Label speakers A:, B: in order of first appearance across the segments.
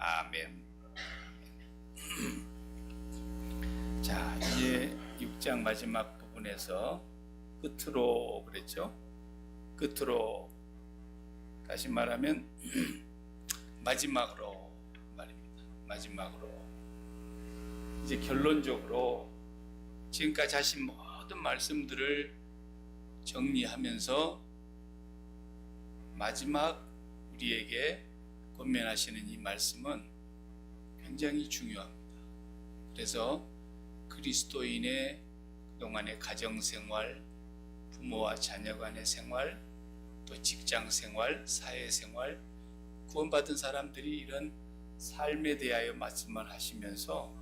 A: 아멘. 자, 이제 6장 마지막 부분에서 끝으로 그랬죠? 끝으로, 다시 말하면 마지막으로 말입니다. 마지막으로 이제 결론적으로 지금까지 하신 모든 말씀들을 정리하면서 마지막 우리에게 권면하시는 이 말씀은 굉장히 중요합니다. 그래서 그리스도인의 그동안의 가정생활, 부모와 자녀 간의 생활, 또 직장생활, 사회생활, 구원받은 사람들이 이런 삶에 대하여 말씀을 하시면서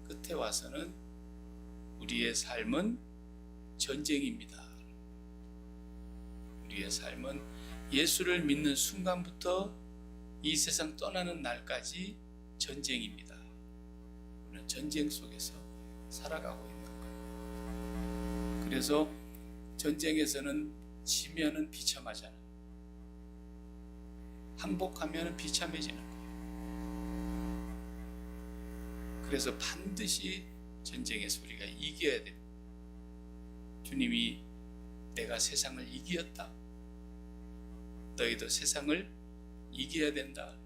A: 끝에 와서는 우리의 삶은 전쟁입니다. 우리의 삶은 예수를 믿는 순간부터 이 세상 떠나는 날까지 전쟁입니다. 우리는 전쟁 속에서 살아가고 있는 거예요. 그래서 전쟁에서는 지면은 비참하잖아요. 항복하면 비참해지는 거예요. 그래서 반드시 전쟁에서 우리가 이겨야 됩니다. 주님이 내가 세상을 이기었다. 너희도 세상을 이겨야 된다.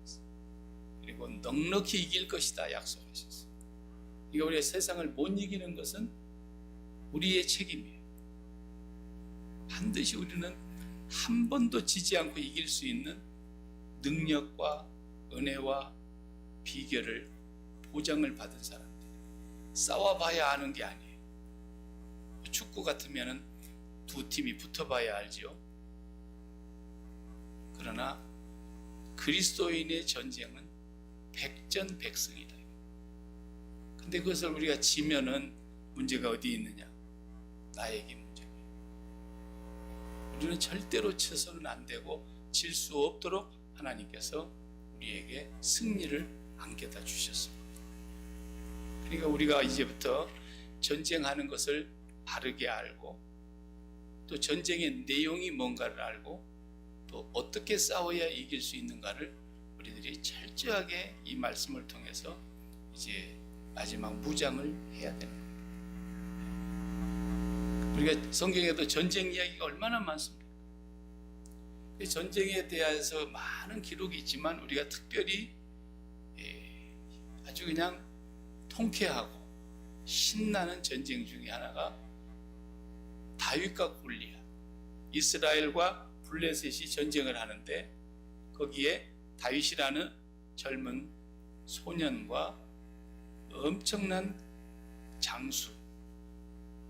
A: 그리고 넉넉히 이길 것이다 약속하셨어요. 그러니까 우리가 세상을 못 이기는 것은 우리의 책임이에요. 반드시 우리는 한 번도 지지 않고 이길 수 있는 능력과 은혜와 비결을 보장을 받은 사람들. 싸워봐야 아는 게 아니에요. 축구 같으면 두 팀이 붙어봐야 알죠. 그러나 그리스도인의 전쟁은 백전백승이다. 근데 그것을 우리가 지면은 문제가 어디 있느냐? 나에게 문제예요. 우리는 절대로 쳐서는 안 되고 질 수 없도록 하나님께서 우리에게 승리를 안겨다 주셨습니다. 그러니까 우리가 이제부터 전쟁하는 것을 바르게 알고 또 전쟁의 내용이 뭔가를 알고 또 어떻게 싸워야 이길 수 있는가를 우리들이 철저하게 이 말씀을 통해서 이제 마지막 무장을 해야 되는 거예요. 우리가 성경에도 전쟁 이야기가 얼마나 많습니까? 전쟁에 대해서 많은 기록이 있지만 우리가 특별히 아주 그냥 통쾌하고 신나는 전쟁 중에 하나가 다윗과 골리앗, 이스라엘과 블레셋이 전쟁을 하는데 거기에 다윗이라는 젊은 소년과 엄청난 장수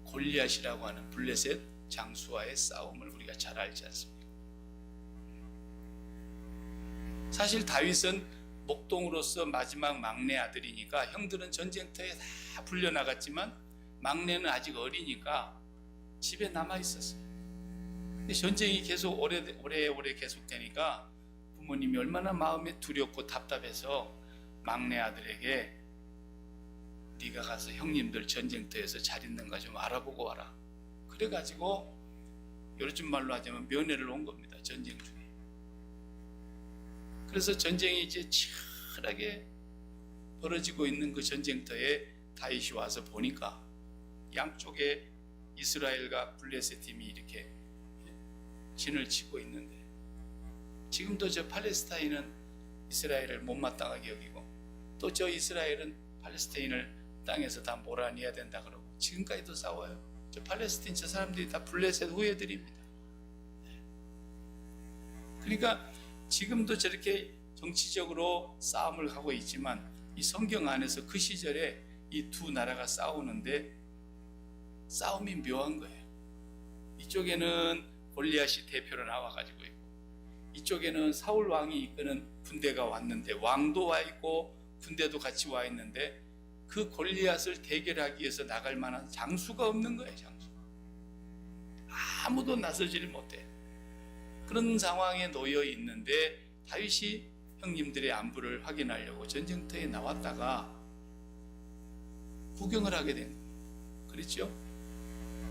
A: 골리앗이라고 하는 블레셋 장수와의 싸움을 우리가 잘 알지 않습니까? 사실 다윗은 목동으로서 마지막 막내 아들이니까 형들은 전쟁터에 다 불려나갔지만 막내는 아직 어리니까 집에 남아 있었어요. 근데 전쟁이 계속 오래 계속되니까 부모님이 얼마나 마음에 두렵고 답답해서 막내 아들에게 네가 가서 형님들 전쟁터에서 잘 있는가 좀 알아보고 와라. 그래가지고 요즘 말로 하자면 면회를 온 겁니다. 전쟁 중에. 그래서 전쟁이 이제 치열하게 벌어지고 있는 그 전쟁터에 다윗이 와서 보니까 양쪽에 이스라엘과 블레셋 팀이 이렇게 진을 치고 있는데 지금도 저 팔레스타인은 이스라엘을 못마땅하게 여기고 또 저 이스라엘은 팔레스타인을 땅에서 다 몰아내야 된다 그러고 지금까지도 싸워요. 저 팔레스타인 저 사람들이 다 블레셋 후예들입니다. 그러니까 지금도 저렇게 정치적으로 싸움을 하고 있지만 이 성경 안에서 그 시절에 이 두 나라가 싸우는데 싸움이 묘한 거예요. 이쪽에는 골리앗이 대표로 나와가지고 있고 이쪽에는 사울 왕이 이끄는 군대가 왔는데 왕도 와 있고 군대도 같이 와 있는데 그 골리앗을 대결하기 위해서 나갈 만한 장수가 없는 거예요. 장수. 아무도 나서지를 못해. 그런 상황에 놓여 있는데 다윗이 형님들의 안부를 확인하려고 전쟁터에 나왔다가 구경을 하게 된 거예요. 그렇죠?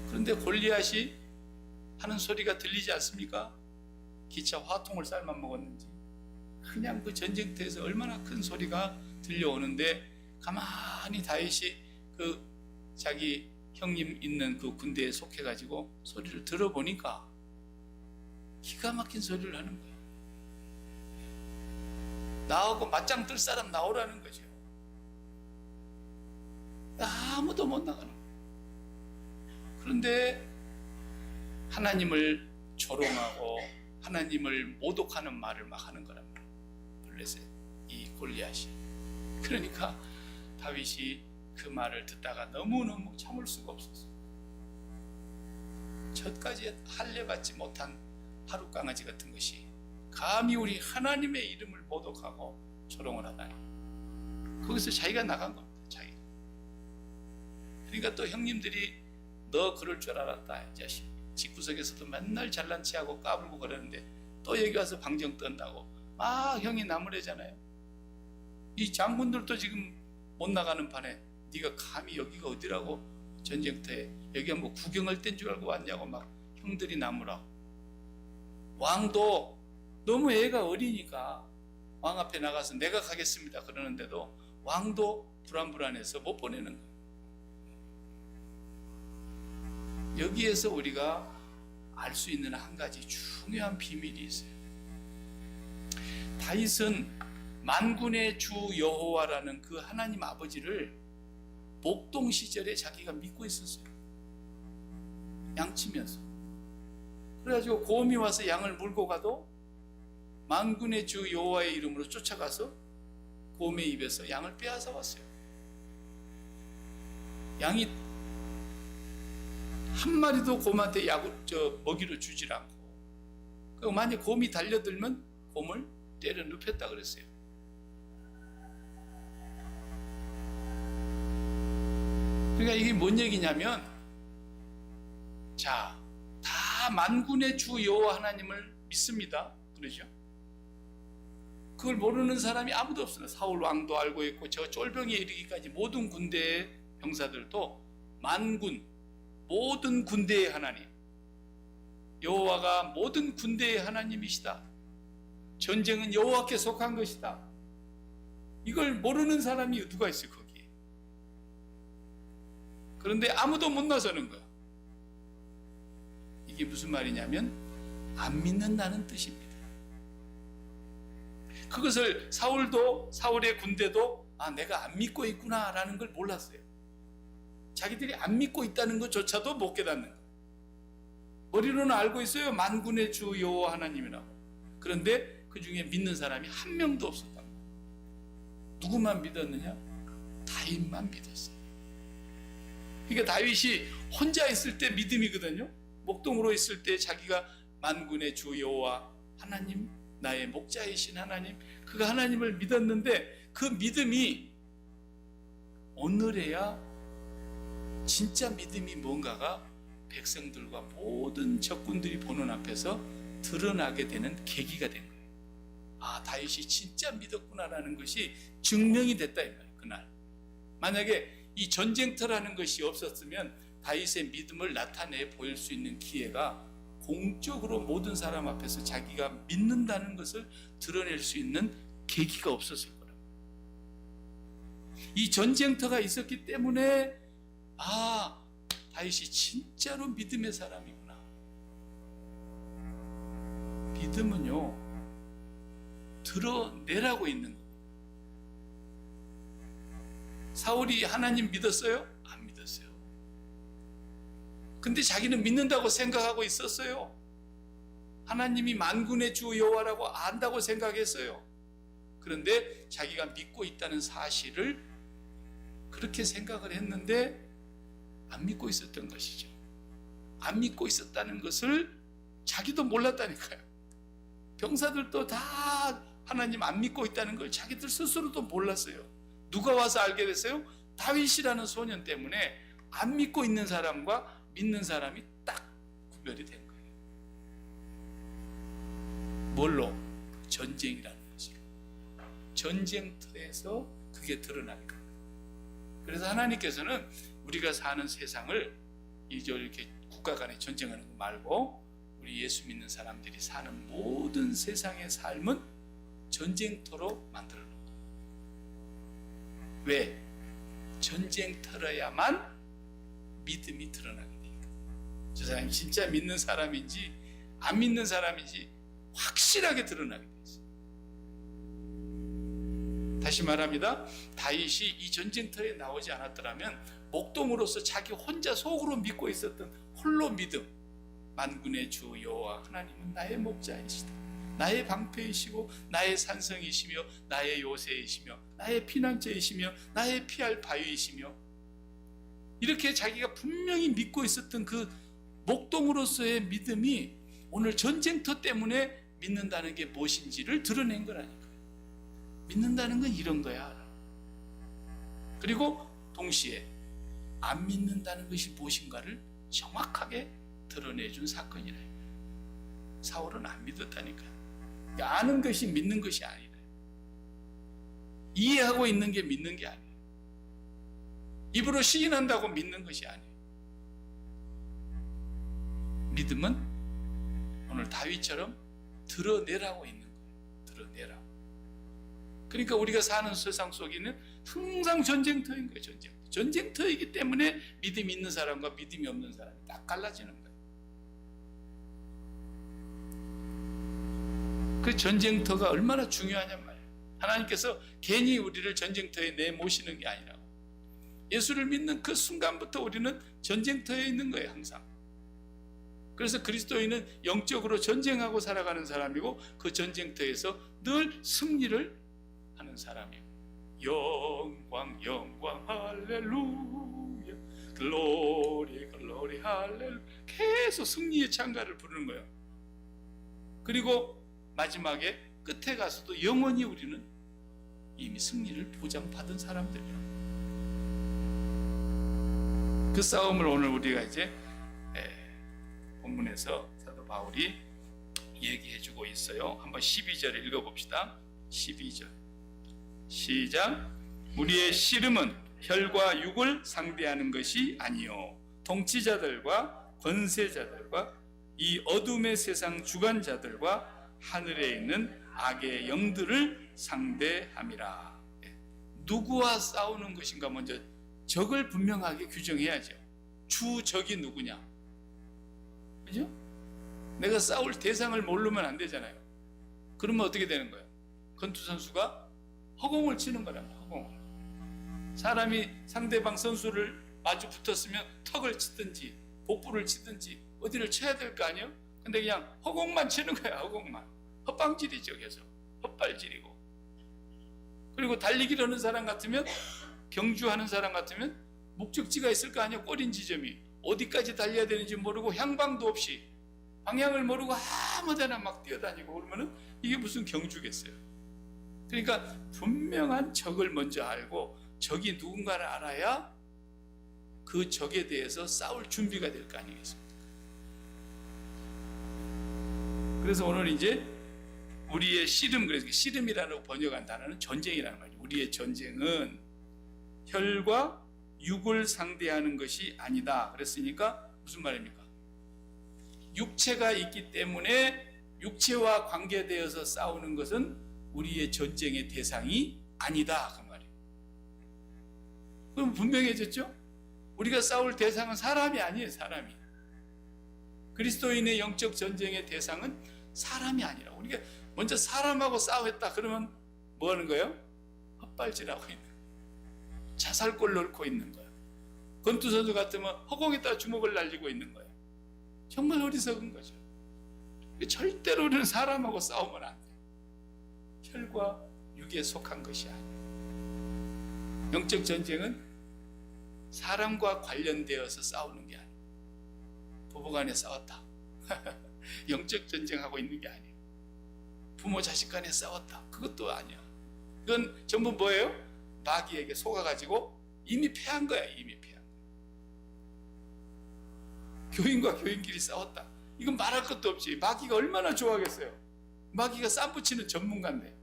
A: 그런데 골리앗이 하는 소리가 들리지 않습니까? 기차 화통을 삶아 먹었는지 그냥 그 전쟁터에서 얼마나 큰 소리가 들려오는데 가만히 다윗이 그 자기 형님 있는 그 군대에 속해가지고 소리를 들어보니까 기가 막힌 소리를 하는 거예요. 나하고 맞짱 뜰 사람 나오라는 거죠. 아무도 못 나가는 거예요. 그런데 하나님을 조롱하고 하나님을 모독하는 말을 막 하는 거란 말이에요. 블레셋 이 골리앗이. 그러니까 다윗이 그 말을 듣다가 너무너무 참을 수가 없었어요. 저까지 할례받지 못한 하루 강아지 같은 것이 감히 우리 하나님의 이름을 모독하고 조롱을 하다니. 거기서 자기가 나간 겁니다. 자기가. 그러니까 또 형님들이 너 그럴 줄 알았다 이 자식. 집구석에서도 맨날 잘난 체하고 까불고 그러는데 또 여기 와서 방정 떤다고 막 형이 나무래잖아요. 이 장군들도 지금 못 나가는 판에 네가 감히 여기가 어디라고 전쟁터에 여기 한번 구경할 땐 줄 알고 왔냐고 막 형들이 나무라고. 왕도 너무 애가 어리니까 왕 앞에 나가서 내가 가겠습니다 그러는데도 왕도 불안해서 못 보내는 거예요. 여기에서 우리가 알 수 있는 한 가지 중요한 비밀이 있어요. 다윗은 만군의 주 여호와라는 그 하나님 아버지를 목동 시절에 자기가 믿고 있었어요. 양치면서. 그래가지고 곰이 와서 양을 물고 가도 만군의 주 여호와의 이름으로 쫓아가서 곰의 입에서 양을 빼앗아 왔어요. 양이 한 마리도 곰한테 먹이를 주질 않고, 만약 곰이 달려들면 곰을 때려 눕혔다 그랬어요. 그러니까 이게 뭔 얘기냐면, 자, 다 만군의 주 여호와 하나님을 믿습니다. 그러죠? 그걸 모르는 사람이 아무도 없어요. 사울 왕도 알고 있고, 저 쫄병에 이르기까지 모든 군대의 병사들도 만군, 모든 군대의 하나님, 여호와가 모든 군대의 하나님이시다. 전쟁은 여호와께 속한 것이다. 이걸 모르는 사람이 누가 있어요, 거기에. 그런데 아무도 못 나서는 거야. 이게 무슨 말이냐면 안 믿는다는 뜻입니다. 그것을 사울의 군대도 내가 안 믿고 있구나 라는 걸 몰랐어요. 자기들이 안 믿고 있다는 것조차도 못 깨닫는 거예요. 머리로는 알고 있어요. 만군의 주 여호와 하나님이라고. 그런데 그 중에 믿는 사람이 한 명도 없었단 말이에요. 누구만 믿었느냐? 다윗만 믿었어요. 그러니까 다윗이 혼자 있을 때 믿음이거든요. 목동으로 있을 때 자기가 만군의 주 여호와 하나님, 나의 목자이신 하나님, 그 하나님을 믿었는데 그 믿음이 오늘에야 진짜 믿음이 뭔가가 백성들과 모든 적군들이 보는 앞에서 드러나게 되는 계기가 된 거예요. 다윗이 진짜 믿었구나라는 것이 증명이 됐다 이 말이에요. 그날 만약에 이 전쟁터라는 것이 없었으면 다윗의 믿음을 나타내 보일 수 있는 기회가 공적으로 모든 사람 앞에서 자기가 믿는다는 것을 드러낼 수 있는 계기가 없었을 거라고. 이 전쟁터가 있었기 때문에 다윗이 진짜로 믿음의 사람이구나. 믿음은요, 드러내라고 있는 거예요. 사울이 하나님 믿었어요? 안 믿었어요. 근데 자기는 믿는다고 생각하고 있었어요. 하나님이 만군의 주 여호와라고 안다고 생각했어요. 그런데 자기가 믿고 있다는 사실을 그렇게 생각을 했는데 안 믿고 있었던 것이죠. 안 믿고 있었다는 것을 자기도 몰랐다니까요. 병사들도 다 하나님 안 믿고 있다는 걸 자기들 스스로도 몰랐어요. 누가 와서 알게 됐어요? 다윗이라는 소년 때문에 안 믿고 있는 사람과 믿는 사람이 딱 구별이 된 거예요. 뭘로? 전쟁이라는 것이요. 전쟁터에서 그게 드러나는 거예요. 그래서 하나님께서는 우리가 사는 세상을 이렇게 국가 간에 전쟁하는 거 말고 우리 예수 믿는 사람들이 사는 모든 세상의 삶은 전쟁터로 만들어 놓은 거예요. 왜? 전쟁터여야만 믿음이 드러나게 되니까. 저 사람이 진짜 믿는 사람인지 안 믿는 사람인지 확실하게 드러나게 돼 있어요. 다시 말합니다. 다윗이 이 전쟁터에 나오지 않았더라면 목동으로서 자기 혼자 속으로 믿고 있었던 홀로 믿음, 만군의 주 여호와 하나님은 나의 목자이시다, 나의 방패이시고 나의 산성이시며 나의 요새이시며 나의 피난처이시며 나의 피할 바위이시며, 이렇게 자기가 분명히 믿고 있었던 그 목동으로서의 믿음이 오늘 전쟁터 때문에 믿는다는 게 무엇인지를 드러낸 거라니까요. 믿는다는 건 이런 거야. 그리고 동시에 안 믿는다는 것이 무엇인가를 정확하게 드러내준 사건이라. 사울은 안 믿었다니까요. 아는 것이 믿는 것이 아니라, 이해하고 있는 게 믿는 게 아니에요. 입으로 시인한다고 믿는 것이 아니에요. 믿음은 오늘 다윗처럼 드러내라고 있는 거예요. 드러내라고. 그러니까 우리가 사는 세상 속에는 항상 전쟁터인 거예요. 전쟁터이기 때문에 믿음이 있는 사람과 믿음이 없는 사람이 딱 갈라지는 거예요. 그 전쟁터가 얼마나 중요하냔 말이에요. 하나님께서 괜히 우리를 전쟁터에 내모시는 게 아니라고. 예수를 믿는 그 순간부터 우리는 전쟁터에 있는 거예요. 항상. 그래서 그리스도인은 영적으로 전쟁하고 살아가는 사람이고, 그 전쟁터에서 늘 승리를 하는 사람이에요. 영광 영광 할렐루야, 글로리 글로리 할렐루야, 계속 승리의 찬가를 부르는 거예요. 그리고 마지막에 끝에 가서도 영원히 우리는 이미 승리를 보장받은 사람들이에요. 그 싸움을 오늘 우리가 이제 본문에서 사도 바울이 얘기해주고 있어요. 한번 12절 읽어봅시다. 12절 시작. 우리의 씨름은 혈과 육을 상대하는 것이 아니요 통치자들과 권세자들과 이 어둠의 세상 주관자들과 하늘에 있는 악의 영들을 상대함이라. 누구와 싸우는 것인가 먼저 적을 분명하게 규정해야죠. 주적이 누구냐, 그죠? 내가 싸울 대상을 모르면 안 되잖아요. 그러면 어떻게 되는 거예요? 권투 선수가 허공을 치는 거랍니다. 허공을. 사람이 상대방 선수를 마주 붙었으면 턱을 치든지 복부를 치든지 어디를 쳐야 될 거 아니에요? 근데 그냥 허공만 치는 거야. 허공만. 헛방질이죠. 계속 헛발질이고. 그리고 달리기를 하는 사람 같으면, 경주하는 사람 같으면 목적지가 있을 거 아니에요. 꼬린 지점이 어디까지 달려야 되는지 모르고 향방도 없이 방향을 모르고 아무데나 막 뛰어다니고 그러면은 이게 무슨 경주겠어요. 그러니까 분명한 적을 먼저 알고 적이 누군가를 알아야 그 적에 대해서 싸울 준비가 될 거 아니겠습니까? 그래서 오늘 이제 우리의 씨름, 그래서 씨름이라고 번역한 단어는 전쟁이라는 말이에요. 우리의 전쟁은 혈과 육을 상대하는 것이 아니다. 그랬으니까 무슨 말입니까? 육체가 있기 때문에 육체와 관계되어서 싸우는 것은 우리의 전쟁의 대상이 아니다. 그 말이에요. 그럼 분명해졌죠? 우리가 싸울 대상은 사람이 아니에요. 사람이. 그리스도인의 영적 전쟁의 대상은 사람이 아니라, 우리가 먼저 사람하고 싸웠다 그러면 뭐 하는 거예요? 헛발질하고 있는 거예요. 자살골 넣고 있는 거예요. 권투 선수 같으면 허공에다 주먹을 날리고 있는 거예요. 정말 어리석은 거죠. 절대로 우리는 사람하고 싸우면 안 돼요. 혈과 육에 속한 것이 아니에요. 영적 전쟁은 사람과 관련되어서 싸우는 게 아니에요. 부부간에 싸웠다. 영적 전쟁하고 있는 게 아니에요. 부모 자식 간에 싸웠다. 그것도 아니야. 그건 전부 뭐예요? 마귀에게 속아가지고 이미 패한 거야. 이미 패한 거야. 교인과 교인끼리 싸웠다. 이건 말할 것도 없지. 마귀가 얼마나 좋아하겠어요. 마귀가 쌈붙이는 전문가인데.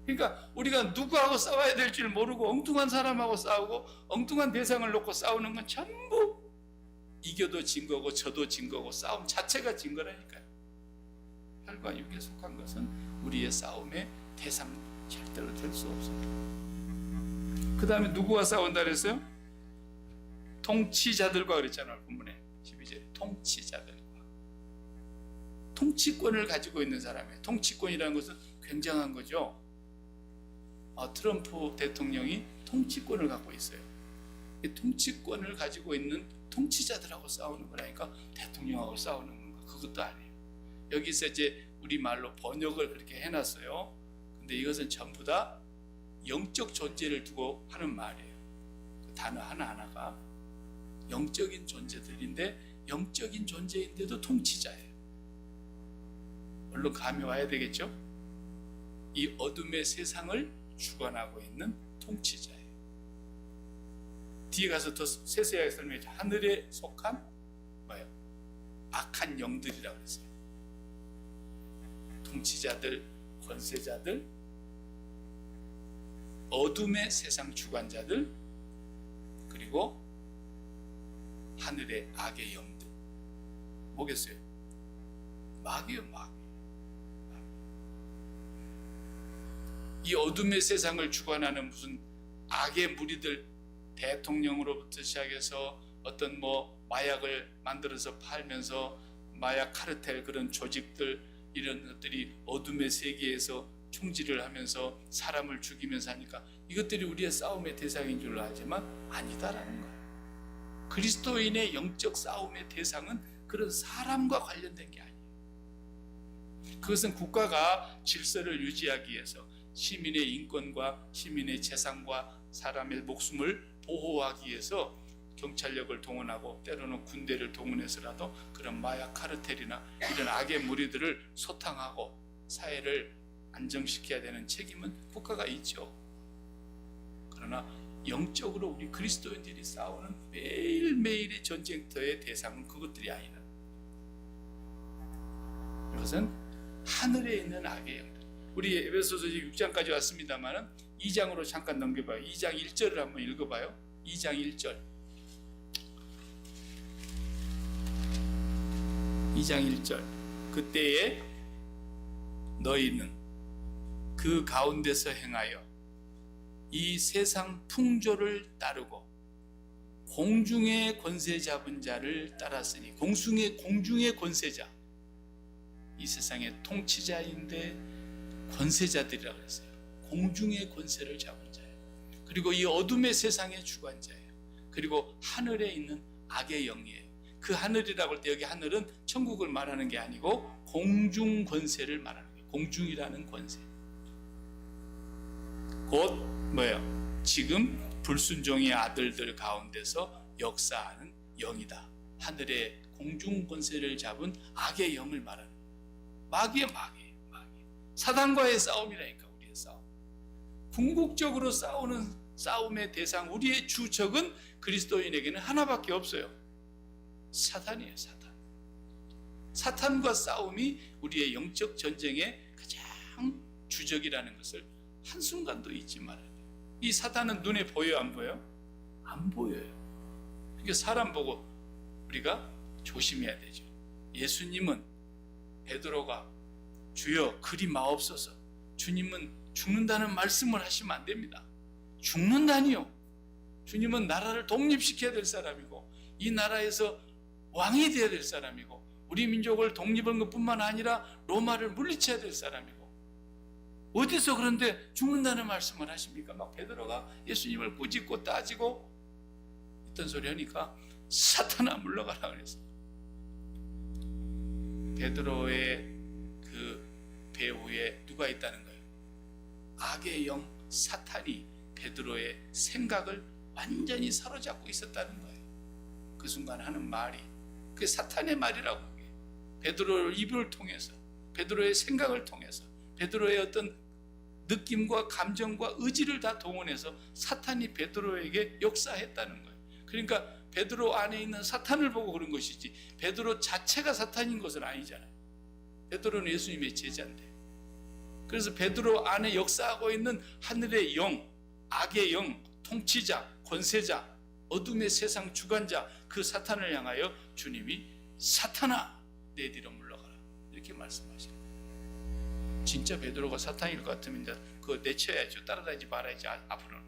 A: 그러니까 우리가 누구하고 싸워야 될 줄 모르고 엉뚱한 사람하고 싸우고 엉뚱한 대상을 놓고 싸우는 건 전부 이겨도 진 거고 져도 진 거고 싸움 자체가 진 거라니까요. 8과 6에 속한 것은 우리의 싸움의 대상 절대로 될 수 없어요. 그 다음에 누구와 싸운다 그랬어요? 통치자들과 그랬잖아요. 본문에 12절에 통치자들과. 통치권을 가지고 있는 사람이에요. 통치권이라는 것은 굉장한 거죠. 트럼프 대통령이 통치권을 갖고 있어요. 이 통치권을 가지고 있는 통치자들하고 싸우는 거라니까 대통령하고 싸우는 건가? 그것도 아니에요. 여기서 이제 우리말로 번역을 그렇게 해놨어요. 근데 이것은 전부 다 영적 존재를 두고 하는 말이에요. 그 단어 하나하나가 영적인 존재들인데 영적인 존재인데도 통치자예요. 물론 감이 와야 되겠죠? 이 어둠의 세상을 주관하고 있는 통치자예요. 뒤에 가서 더 세세하게 설명했죠. 하늘에 속한 뭐예요? 악한 영들이라고 그랬어요. 통치자들, 권세자들, 어둠의 세상 주관자들, 그리고 하늘의 악의 영들. 뭐겠어요? 마귀요, 마귀. 이 어둠의 세상을 주관하는 무슨 악의 무리들, 대통령으로부터 시작해서 어떤 마약을 만들어서 팔면서 마약 카르텔 그런 조직들, 이런 것들이 어둠의 세계에서 총질을 하면서 사람을 죽이면서 하니까 이것들이 우리의 싸움의 대상인 줄로 알지만 아니다라는 거예요. 그리스도인의 영적 싸움의 대상은 그런 사람과 관련된 게 아니에요. 그것은 국가가 질서를 유지하기 위해서 시민의 인권과 시민의 재산과 사람의 목숨을 보호하기 위해서 경찰력을 동원하고 때로는 군대를 동원해서라도 그런 마약 카르텔이나 이런 악의 무리들을 소탕하고 사회를 안정시켜야 되는 책임은 국가가 있죠. 그러나 영적으로 우리 그리스도인들이 싸우는 매일매일의 전쟁터의 대상은 그것들이 아니다. 이것은 하늘에 있는 악의 영들. 우리 에베소서 6장까지 왔습니다만 2장으로 잠깐 넘겨봐요. 2장 1절을 한번 읽어봐요. 2장 1절. 2장 1절. 그때에 너희는 그 가운데서 행하여 이 세상 풍조를 따르고 공중의 권세 잡은 자를 따랐으니, 공중의 권세자, 이 세상의 통치자인데 권세자들이라고 했어요. 공중의 권세를 잡은 자예요. 그리고 이 어둠의 세상의 주관자예요. 그리고 하늘에 있는 악의 영이에요. 그 하늘이라고 할 때 여기 하늘은 천국을 말하는 게 아니고 공중 권세를 말하는 거예요. 공중이라는 권세. 곧 뭐예요? 지금 불순종의 아들들 가운데서 역사하는 영이다. 하늘의 공중 권세를 잡은 악의 영을 말하는 거예요. 마귀의 마귀. 사단과의 싸움이라니까. 우리의 싸움. 궁극적으로 싸우는 싸움의 대상, 우리의 주적은 그리스도인에게는 하나밖에 없어요. 사탄이에요. 사탄. 사탄과 싸움이 우리의 영적 전쟁의 가장 주적이라는 것을 한순간도 잊지 말아야 돼요. 이 사탄은 눈에 보여요, 안 보여요? 안 보여요. 그러니까 사람 보고 우리가 조심해야 되죠. 예수님은 베드로가 주여 그리 마옵소서, 주님은 죽는다는 말씀을 하시면 안 됩니다. 죽는다니요. 주님은 나라를 독립시켜야 될 사람이고 이 나라에서 왕이 되어야 될 사람이고 우리 민족을 독립한 것뿐만 아니라 로마를 물리쳐야 될 사람이고, 어디서 그런데 죽는다는 말씀을 하십니까? 막 베드로가 예수님을 꾸짖고 따지고 있던 소리 하니까 사탄아 물러가라 그랬어요. 베드로의 그 배후에 누가 있다는 거예요? 악의 영 사탄이 베드로의 생각을 완전히 사로잡고 있었다는 거예요. 그 순간 하는 말이 그게 사탄의 말이라고 해요. 베드로의 입을 통해서, 베드로의 생각을 통해서, 베드로의 어떤 느낌과 감정과 의지를 다 동원해서 사탄이 베드로에게 역사했다는 거예요. 그러니까 베드로 안에 있는 사탄을 보고 그런 것이지 베드로 자체가 사탄인 것은 아니잖아요. 베드로는 예수님의 제자인데. 그래서 베드로 안에 역사하고 있는 하늘의 영, 악의 영, 통치자, 권세자, 어둠의 세상 주관자, 그 사탄을 향하여 주님이 사탄아 내 뒤로 물러가라 이렇게 말씀하십니다. 진짜 베드로가 사탄일 것 같으면 이제 그거 내쳐야죠. 따라다니지 말아야지. 앞으로는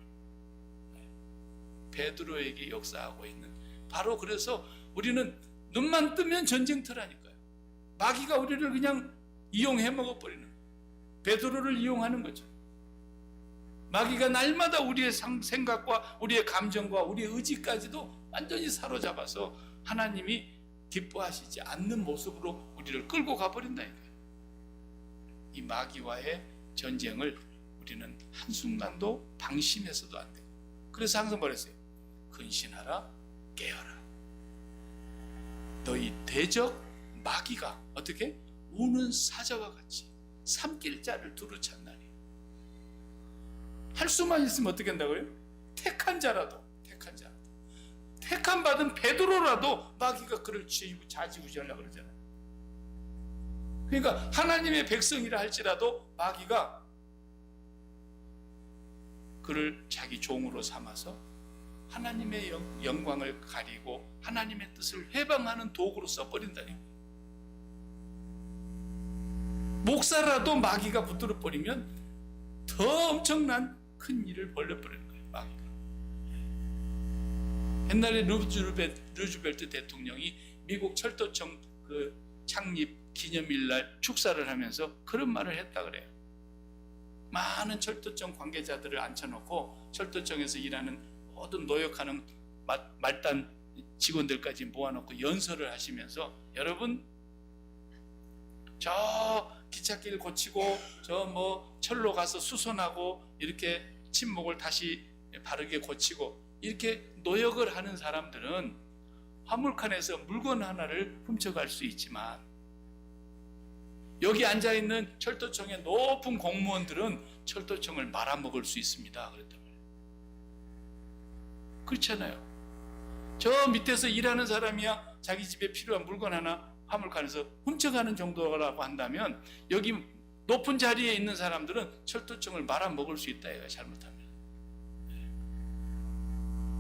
A: 베드로에게 역사하고 있는, 바로 그래서 우리는 눈만 뜨면 전쟁터라니까요. 마귀가 우리를 그냥 이용해 먹어버리는 거예요. 베드로를 이용하는 거죠. 마귀가 날마다 우리의 생각과 우리의 감정과 우리의 의지까지도 완전히 사로잡아서 하나님이 기뻐하시지 않는 모습으로 우리를 끌고 가버린다니까요. 이 마귀와의 전쟁을 우리는 한순간도 방심해서도 안 돼요. 그래서 항상 말했어요. 근신하라, 깨어라. 너희 대적 마귀가 어떻게? 우는 사자와 같이 삼킬 자를 두루 찾나니. 할 수만 있으면 어떻게 한다고요? 택한 자라도 택한 받은 베드로라도 마귀가 그를 좌지우지하려고 그러잖아요. 그러니까 하나님의 백성이라 할지라도 마귀가 그를 자기 종으로 삼아서 하나님의 영광을 가리고 하나님의 뜻을 회방하는 도구로 써버린다니. 목사라도 마귀가 붙들어 버리면 더 엄청난 큰 일을 벌려버리는 거예요. 마귀가. 옛날에 루즈벨트 대통령이 미국 철도청 그 창립 기념일날 축사를 하면서 그런 말을 했다 그래요. 많은 철도청 관계자들을 앉혀놓고 철도청에서 일하는 모든 노역하는 말단 직원들까지 모아놓고 연설을 하시면서, 여러분 저 기찻길 고치고 저 뭐 철로 가서 수선하고 이렇게 침목을 다시 바르게 고치고 이렇게 노역을 하는 사람들은 화물칸에서 물건 하나를 훔쳐갈 수 있지만 여기 앉아있는 철도청의 높은 공무원들은 철도청을 말아먹을 수 있습니다. 그랬단 말이에요. 그렇잖아요. 저 밑에서 일하는 사람이야 자기 집에 필요한 물건 하나 화물칸에서 훔쳐가는 정도라고 한다면 여기 높은 자리에 있는 사람들은 철도청을 말아먹을 수 있다 이거야, 잘못하면.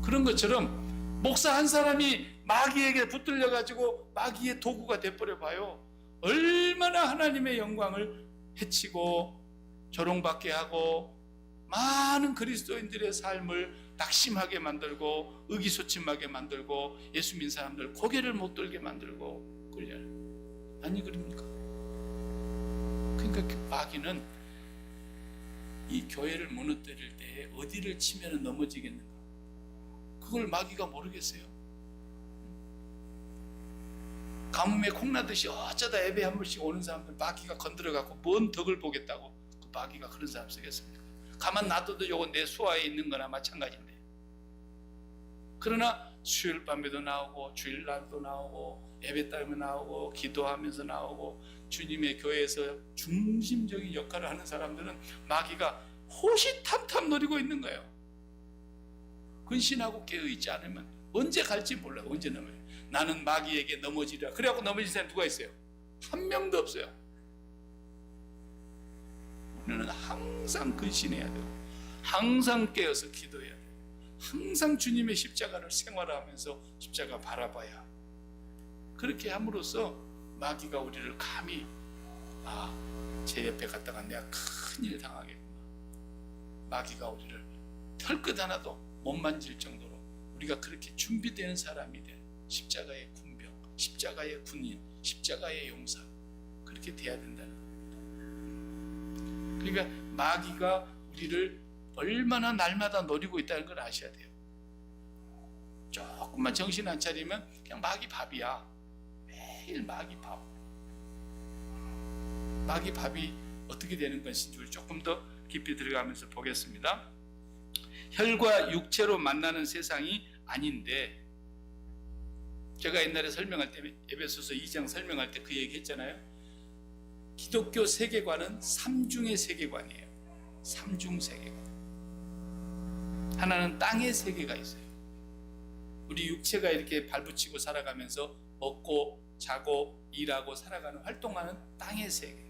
A: 그런 것처럼 목사 한 사람이 마귀에게 붙들려 가지고 마귀의 도구가 돼버려 봐요. 얼마나 하나님의 영광을 해치고 조롱받게 하고 많은 그리스도인들의 삶을 낙심하게 만들고 의기소침하게 만들고 예수 믿는 사람들 고개를 못 들게 만들고 그러잖아요. 아니 그럽니까? 그러니까 마귀는 이 교회를 무너뜨릴 때 어디를 치면 넘어지겠는가? 그걸 마귀가 모르겠어요. 가뭄에 콩나듯이 어쩌다 예배 한 번씩 오는 사람들 마귀가 건드려갖고 뭔 덕을 보겠다고 그 마귀가 그런 사람 쓰겠습니까? 가만 놔둬도 요건 내 수하에 있는 거나 마찬가지인데. 그러나 수요일 밤에도 나오고 주일날도 나오고 예배 때문에 나오고 기도하면서 나오고 주님의 교회에서 중심적인 역할을 하는 사람들은 마귀가 호시탐탐 노리고 있는 거예요. 근신하고 깨어있지 않으면 언제 갈지 몰라요. 언제 넘어요. 나는 마귀에게 넘어지리라. 그래갖고 넘어진 사람이 누가 있어요? 한 명도 없어요. 우리는 항상 근신해야 돼요. 항상 깨어서 기도해야 돼요. 항상 주님의 십자가를 생활하면서 십자가 바라봐야. 그렇게 함으로써 마귀가 우리를 감히 제 옆에 갔다가 내가 큰일 당하겠구나. 마귀가 우리를 털끝 하나도 못 만질 정도로 우리가 그렇게 준비되는 사람이 돼. 십자가의 군병, 십자가의 군인, 십자가의 용사, 그렇게 돼야 된다는 겁니다. 그러니까 마귀가 우리를 얼마나 날마다 노리고 있다는 걸 아셔야 돼요. 조금만 정신 안 차리면 그냥 마귀 밥이야. 매일 마귀 밥. 마귀 밥이 어떻게 되는 것인지 조금 더 깊이 들어가면서 보겠습니다. 혈과 육체로 만나는 세상이 아닌데, 제가 옛날에 설명할 때 에베소서 2장 설명할 때 그 얘기 했잖아요. 기독교 세계관은 삼중의 세계관이에요. 삼중 세계관. 하나는 땅의 세계가 있어요. 우리 육체가 이렇게 발붙이고 살아가면서 먹고 자고 일하고 살아가는 활동하는 땅의 세계.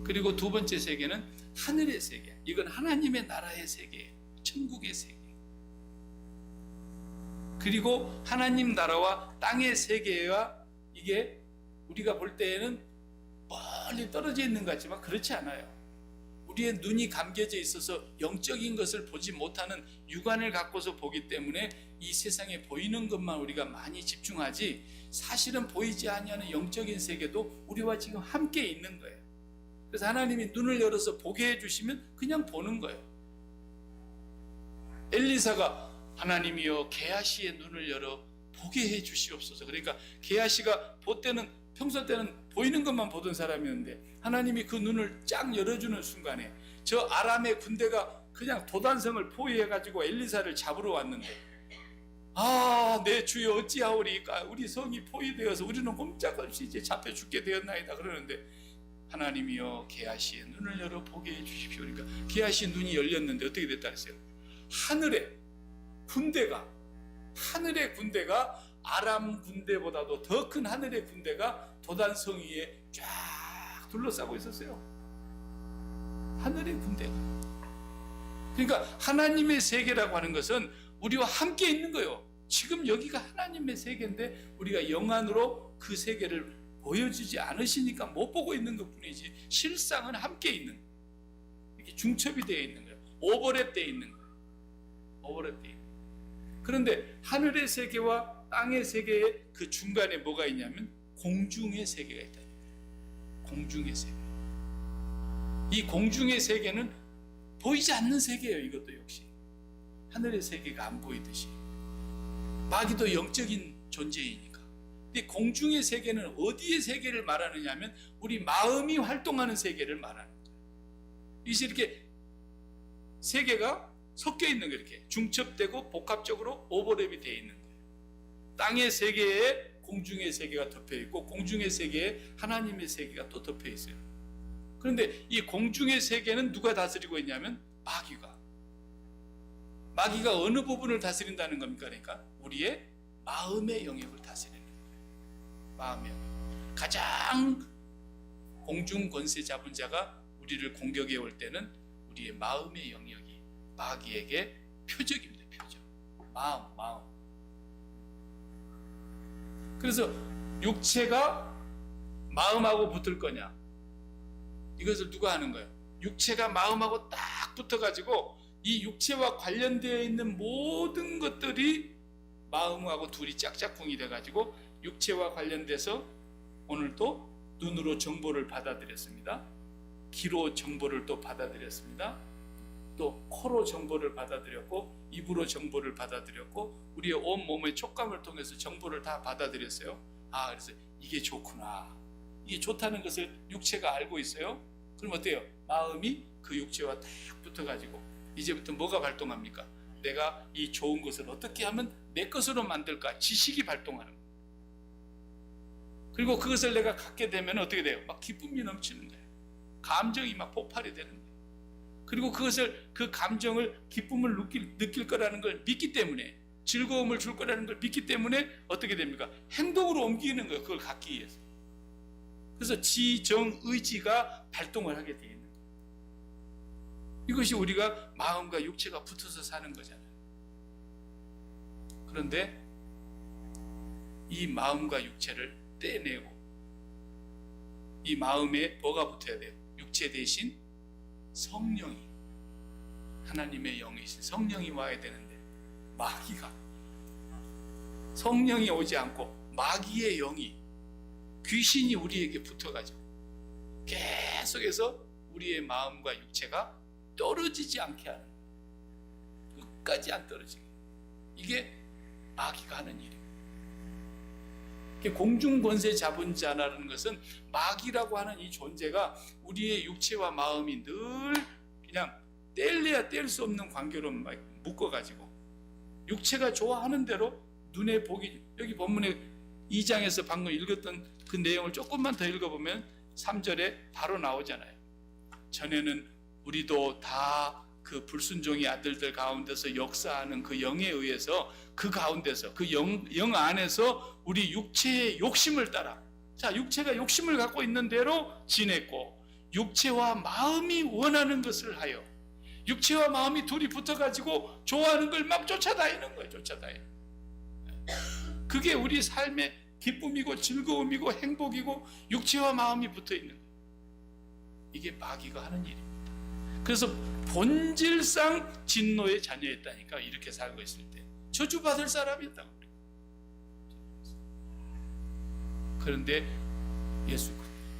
A: 그리고 두 번째 세계는 하늘의 세계. 이건 하나님의 나라의 세계예요. 천국의 세계. 그리고 하나님 나라와 땅의 세계와 이게 우리가 볼 때에는 멀리 떨어져 있는 것 같지만 그렇지 않아요. 우리의 눈이 감겨져 있어서 영적인 것을 보지 못하는 육안을 갖고서 보기 때문에 이 세상에 보이는 것만 우리가 많이 집중하지, 사실은 보이지 아니하는 영적인 세계도 우리와 지금 함께 있는 거예요. 그래서 하나님이 눈을 열어서 보게 해주시면 그냥 보는 거예요. 엘리사가 하나님이여 게하시의 눈을 열어 보게 해주시옵소서. 그러니까 게하시가 평소 때는 보이는 것만 보던 사람이었는데 하나님이 그 눈을 쫙 열어주는 순간에 저 아람의 군대가 그냥 도단성을 포위해가지고 엘리사를 잡으러 왔는데, 내 주여 어찌하오리까, 우리 성이 포위되어서 우리는 꼼짝없이 이제 잡혀 죽게 되었나이다 그러는데, 하나님이여 게하시의 눈을 열어 보게 해주십시오. 그러니까 게하시의 눈이 열렸는데 어떻게 됐다 했어요? 하늘의 군대가 아람 군대보다도 더 큰 하늘의 군대가 도단성 위에 쫙 둘러싸고 있었어요. 하늘의 군대가. 그러니까 하나님의 세계라고 하는 것은 우리와 함께 있는 거예요. 지금 여기가 하나님의 세계인데 우리가 영안으로 그 세계를 보여주지 않으시니까 못 보고 있는 것뿐이지, 실상은 함께 있는, 이렇게 중첩이 되어 있는 거예요. 오버랩되어 있는 거예요. 오버랩되어 있는 거예요. 그런데 하늘의 세계와 땅의 세계의 그 중간에 뭐가 있냐면 공중의 세계가 있다. 공중의 세계. 이 공중의 세계는 보이지 않는 세계예요. 이것도 역시 하늘의 세계가 안 보이듯이 마귀도 영적인 존재이니까. 근데 공중의 세계는 어디의 세계를 말하느냐 하면 우리 마음이 활동하는 세계를 말하는 거예요. 이제 이렇게 세계가 섞여 있는 거예요. 이렇게 중첩되고 복합적으로 오버랩이 되어 있는 거예요. 땅의 세계에 공중의 세계가 덮여 있고 공중의 세계에 하나님의 세계가 또 덮여 있어요. 그런데 이 공중의 세계는 누가 다스리고 있냐면 마귀가 어느 부분을 다스린다는 겁니까? 그러니까 우리의 마음의 영역을 다스리는 거예요. 마음의 영역. 가장 공중 권세 잡은 자가 우리를 공격해 올 때는 우리의 마음의 영역이 마귀에게 표적입니다. 표적. 마음. 그래서 육체가 마음하고 붙을 거냐, 이것을 누가 하는 거예요? 육체가 마음하고 딱 붙어가지고 이 육체와 관련되어 있는 모든 것들이 마음하고 둘이 짝짝꿍이 돼가지고 육체와 관련돼서 오늘도 눈으로 정보를 받아들였습니다. 귀로 정보를 또 받아들였습니다. 또 코로 정보를 받아들였고 입으로 정보를 받아들였고 우리의 온 몸의 촉감을 통해서 정보를 다 받아들였어요. 그래서 이게 좋구나, 이게 좋다는 것을 육체가 알고 있어요. 그럼 어때요? 마음이 그 육체와 딱 붙어가지고 이제부터 뭐가 발동합니까? 내가 이 좋은 것을 어떻게 하면 내 것으로 만들까? 지식이 발동하는 거예요. 그리고 그것을 내가 갖게 되면 어떻게 돼요? 막 기쁨이 넘치는 거예요. 감정이 막 폭발이 되는 거예요. 그리고 그 감정을, 기쁨을 느낄 거라는 걸 믿기 때문에, 즐거움을 줄 거라는 걸 믿기 때문에 어떻게 됩니까? 행동으로 옮기는 거예요. 그걸 갖기 위해서. 그래서 지정의지가 발동을 하게 되어 있는 거예요. 이것이 우리가 마음과 육체가 붙어서 사는 거잖아요. 그런데 이 마음과 육체를 떼내고 이 마음에 뭐가 붙어야 돼요? 육체 대신 성령이, 하나님의 영이신 성령이 와야 되는데 마귀가, 성령이 오지 않고 마귀의 영이, 귀신이 우리에게 붙어가지고 계속해서 우리의 마음과 육체가 떨어지지 않게 하는, 끝까지 안 떨어지게, 이게 마귀가 하는 일입니다. 공중 권세 잡은 자라는 것은 마귀라고 하는 이 존재가 우리의 육체와 마음이 늘 그냥 뗄래야 뗄 수 없는 관계로 묶어가지고 육체가 좋아하는 대로 눈에 보기, 여기 본문에 2장에서 방금 읽었던 그 내용을 조금만 더 읽어보면 3절에 바로 나오잖아요. 전에는 우리도 다 그 불순종의 아들들 가운데서 역사하는 그 영에 의해서 그 가운데서 그 영 안에서 우리 육체의 욕심을 따라, 자, 육체가 욕심을 갖고 있는 대로 지냈고 육체와 마음이 원하는 것을 하여 육체와 마음이 둘이 붙어가지고 좋아하는 걸 막 쫓아다니는 거예요. 쫓아다니는. 그게 우리 삶의 기쁨이고 즐거움이고 행복이고 육체와 마음이 붙어 있는 거예요. 이게 마귀가 하는 일입니다. 그래서 본질상 진노의 자녀였다니까. 이렇게 살고 있을 때 저주받을 사람이었다고. 그런데 예수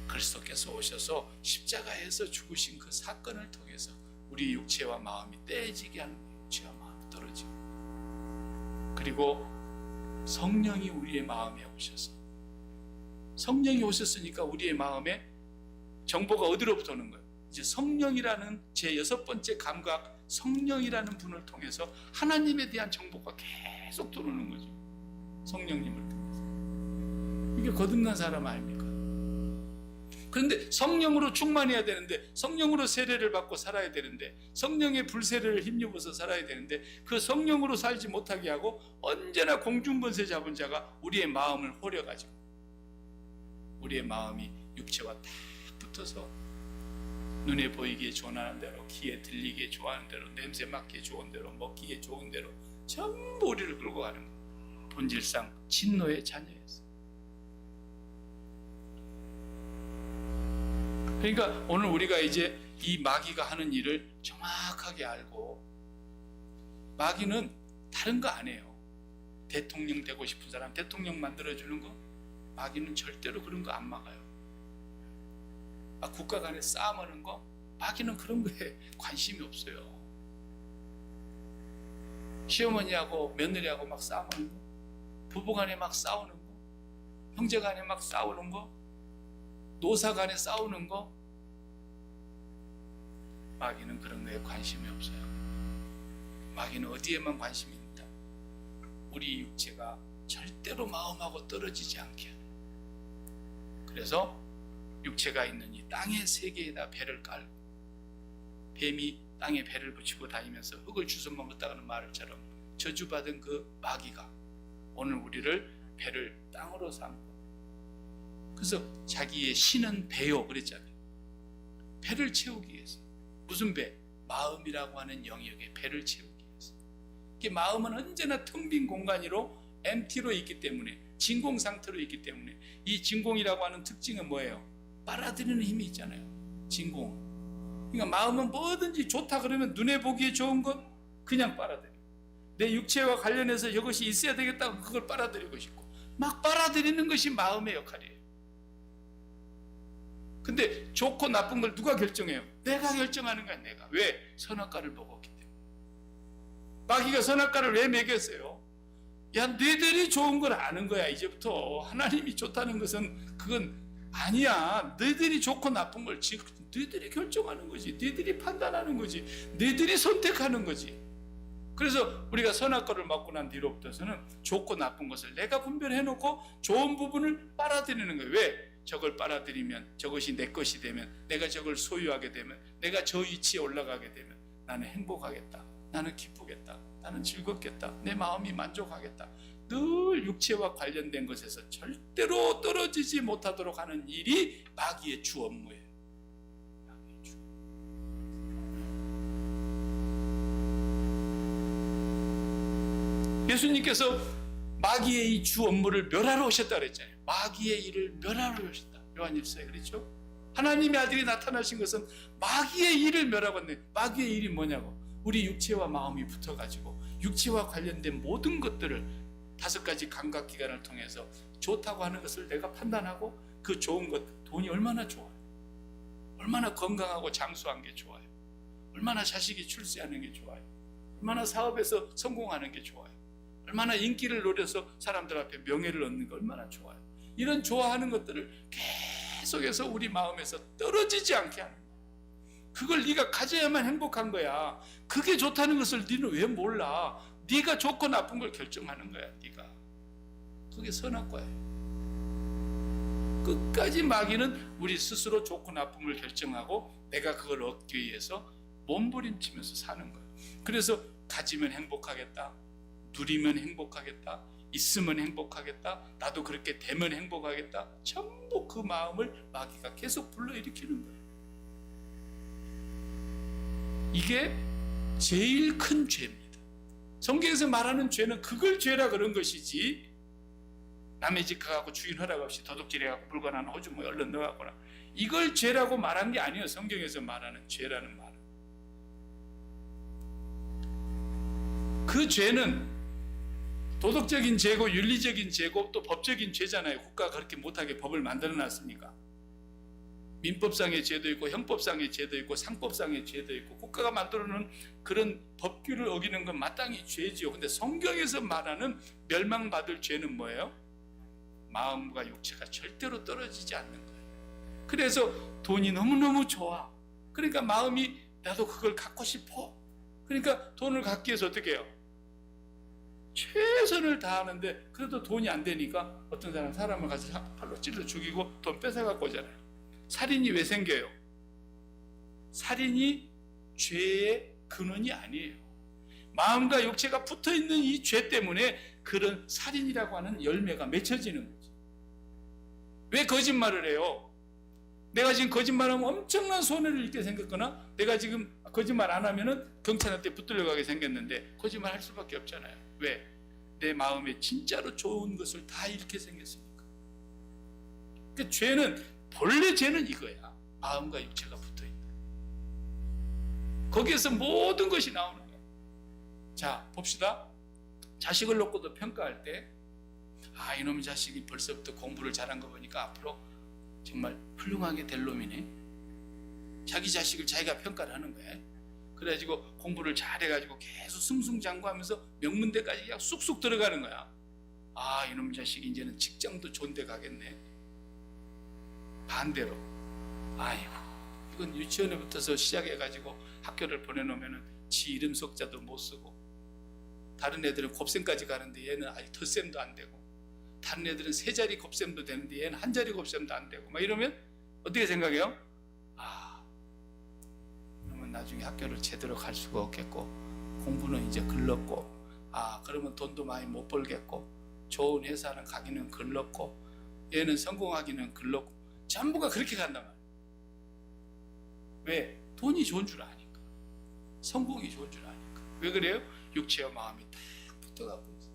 A: 그리스도께서 오셔서 십자가에서 죽으신 그 사건을 통해서 우리 육체와 마음이 떼지게 하는 거예요. 육체와 마음이 떨어지고, 그리고 성령이 우리의 마음에 오셔서, 성령이 오셨으니까 우리의 마음에 정보가 어디로부터 오는 거예요? 이제 성령이라는 제 6번째 감각, 성령이라는 분을 통해서 하나님에 대한 정보가 계속 들어오는 거죠. 성령님을 통해서. 이게 거듭난 사람 아닙니까? 그런데 성령으로 충만해야 되는데, 성령으로 세례를 받고 살아야 되는데, 성령의 불세례를 힘입어서 살아야 되는데, 그 성령으로 살지 못하게 하고 언제나 공중번세 잡은 자가 우리의 마음을 호려가지고, 우리의 마음이 육체와 딱 붙어서 눈에 보이기에 좋아하는 대로, 귀에 들리기에 좋아하는 대로, 냄새 맡기에 좋은 대로, 먹기에 좋은 대로 전부 우리를 끌고 가는 거예요. 본질상 진노의 자녀였어요. 그러니까 오늘 우리가 이제 이 마귀가 하는 일을 정확하게 알고, 마귀는 다른 거 안 해요. 대통령 되고 싶은 사람 대통령 만들어주는 거, 마귀는 절대로 그런 거 안 막아요. 국가 간에 싸움하는 거, 마귀는 그런 거에 관심이 없어요. 시어머니하고 며느리하고 막 싸우는 거, 부부 간에 막 싸우는 거, 형제 간에 막 싸우는 거, 노사 간에 싸우는 거, 마귀는 그런 거에 관심이 없어요. 마귀는 어디에만 관심이 있다? 우리 육체가 절대로 마음하고 떨어지지 않게 하는. 그래서 육체가 있는 이 땅의 세계에다 배를 깔고, 뱀이 땅에 배를 붙이고 다니면서 흙을 주워 먹었다는 말처럼 저주받은 그 마귀가 오늘 우리를 배를 땅으로 삼고, 그래서 자기의 신은 배요 그랬잖아요. 배를 채우기 위해서. 무슨 배? 마음이라고 하는 영역에 배를 채우기 위해서. 이게 마음은 언제나 텅 빈 공간으로 empty로 있기 때문에, 진공 상태로 있기 때문에, 이 진공이라고 하는 특징은 뭐예요? 빨아들이는 힘이 있잖아요. 진공. 그러니까 마음은 뭐든지 좋다 그러면 눈에 보기에 좋은 건 그냥 빨아들여. 내 육체와 관련해서 이것이 있어야 되겠다고 그걸 빨아들이고 싶고, 막 빨아들이는 것이 마음의 역할이에요. 근데 좋고 나쁜 걸 누가 결정해요? 내가 결정하는 거야. 내가. 왜? 선악과를 먹었기 때문에. 마귀가 선악과를 왜 먹였어요? 야, 너희들이 좋은 걸 아는 거야. 이제부터 하나님이 좋다는 것은 그건 아니야. 너희들이 좋고 나쁜 걸 지금 너희들이 결정하는 거지. 너희들이 판단하는 거지. 너희들이 선택하는 거지. 그래서 우리가 선악과를 먹고 난 뒤로부터서는 좋고 나쁜 것을 내가 분별해놓고 좋은 부분을 빨아들이는 거예요. 왜? 저걸 빨아들이면, 저것이 내 것이 되면, 내가 저걸 소유하게 되면, 내가 저 위치에 올라가게 되면 나는 행복하겠다, 나는 기쁘겠다, 나는 즐겁겠다, 내 마음이 만족하겠다. 늘 육체와 관련된 것에서 절대로 떨어지지 못하도록 하는 일이 마귀의 주 업무예요. 마귀의 주. 예수님께서 마귀의 이 주 업무를 멸하러 오셨다 그랬잖아요. 마귀의 일을 멸하러 오셨다. 요한일서에 그랬죠. 하나님의 아들이 나타나신 것은 마귀의 일을 멸하고 왔네. 마귀의 일이 뭐냐고. 우리 육체와 마음이 붙어가지고 육체와 관련된 모든 것들을 5가지 감각기관을 통해서 좋다고 하는 것을 내가 판단하고, 그 좋은 것, 돈이 얼마나 좋아요, 얼마나 건강하고 장수한 게 좋아요, 얼마나 자식이 출세하는 게 좋아요, 얼마나 사업에서 성공하는 게 좋아요, 얼마나 인기를 노려서 사람들 앞에 명예를 얻는 게 얼마나 좋아요. 이런 좋아하는 것들을 계속해서 우리 마음에서 떨어지지 않게 하는 거예요. 그걸 네가 가져야만 행복한 거야. 그게 좋다는 것을 네는 왜 몰라? 네가 좋고 나쁜 걸 결정하는 거야. 네가. 그게 선악과예요. 끝까지 마귀는 우리 스스로 좋고 나쁜 걸 결정하고 내가 그걸 얻기 위해서 몸부림치면서 사는 거예요. 그래서 가지면 행복하겠다, 누리면 행복하겠다, 있으면 행복하겠다, 나도 그렇게 되면 행복하겠다, 전부 그 마음을 마귀가 계속 불러일으키는 거예요. 이게 제일 큰 죄입니다. 성경에서 말하는 죄는 그걸 죄라 그런 것이지, 남의 집 가갖고 주인 허락 없이 도둑질해갖고 물건 하나 호주머니 얼른 넣어갖거나 이걸 죄라고 말한 게 아니에요. 성경에서 말하는 죄라는 말은. 그 죄는 도덕적인 죄고 윤리적인 죄고 또 법적인 죄잖아요. 국가가 그렇게 못하게 법을 만들어 놨으니까. 민법상의 죄도 있고 형법상의 죄도 있고 상법상의 죄도 있고 국가가 만들어 놓은 그런 법규를 어기는 건 마땅히 죄지요. 근데 성경에서 말하는 멸망받을 죄는 뭐예요? 마음과 육체가 절대로 떨어지지 않는 거예요. 그래서 돈이 너무너무 좋아. 그러니까 마음이 나도 그걸 갖고 싶어. 그러니까 돈을 갖기 위해서 어떻게 해요? 최선을 다하는데 그래도 돈이 안 되니까 어떤 사람을 가서 팔로 찔러 죽이고 돈 뺏어갖고 오잖아요. 살인이 왜 생겨요? 살인이 죄의 근원이 아니에요. 마음과 육체가 붙어있는 이 죄 때문에 그런 살인이라고 하는 열매가 맺혀지는 거죠. 왜 거짓말을 해요? 내가 지금 거짓말하면 엄청난 손해를 입게 생겼거나 내가 지금 거짓말 안 하면은 경찰한테 붙들려 가게 생겼는데 거짓말 할 수밖에 없잖아요. 왜? 내 마음에 진짜로 좋은 것을 다 잃게 생겼으니까. 그러니까 죄는, 본래 죄는 이거야. 마음과 육체가 붙어있다. 거기에서 모든 것이 나오는 거야. 자, 봅시다. 자식을 놓고도 평가할 때 이놈의 자식이 벌써부터 공부를 잘한 거 보니까 앞으로 정말 훌륭하게 될 놈이네. 자기 자식을 자기가 평가를 하는 거야. 그래가지고 공부를 잘해가지고 계속 승승장구하면서 명문대까지 그냥 쑥쑥 들어가는 거야. 이놈의 자식이 이제는 직장도 좋은 데 가겠네. 반대로 아이고 이건 유치원에 붙어서 시작해가지고 학교를 보내놓으면 지 이름 석자도 못 쓰고 다른 애들은 곱셈까지 가는데 얘는 아직 덧셈도 안 되고 다른 애들은 세 자리 곱셈도 되는데 얘는 한 자리 곱셈도 안 되고 막 이러면 어떻게 생각해요? 그러면 나중에 학교를 제대로 갈 수가 없겠고 공부는 이제 글렀고 그러면 돈도 많이 못 벌겠고 좋은 회사는 가기는 글렀고 얘는 성공하기는 글렀고 전부가 그렇게 간단 말이에요. 왜? 돈이 좋은 줄 아니까. 성공이 좋은 줄 아니까. 왜 그래요? 육체와 마음이 딱 붙어가고 있어요.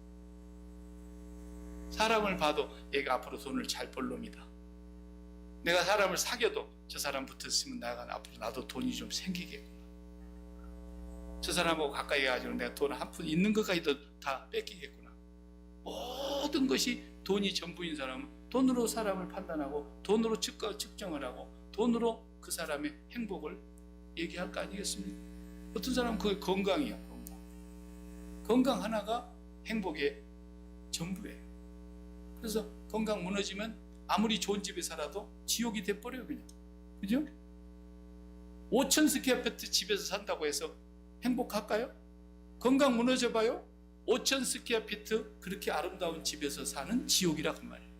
A: 사람을 봐도 얘가 앞으로 돈을 잘 벌 놈이다. 내가 사람을 사귀어도 저 사람 붙었으면 앞으로 나도 돈이 좀 생기겠구나. 저 사람하고 가까이 가가지고 내가 돈 한 푼 있는 것까지도 다 뺏기겠구나. 모든 것이 돈이 전부인 사람은 돈으로 사람을 판단하고 돈으로 측정을 하고 돈으로 그 사람의 행복을 얘기할 거 아니겠습니까? 어떤 사람은 그게 건강이야. 건강 하나가 행복의 전부예요. 그래서 건강 무너지면 아무리 좋은 집에 살아도 지옥이 돼버려요. 그냥. 그죠? 5천 스퀘어피트 집에서 산다고 해서 행복할까요? 건강 무너져봐요? 5천 스퀘어피트 그렇게 아름다운 집에서 사는 지옥이라 그 말이에요.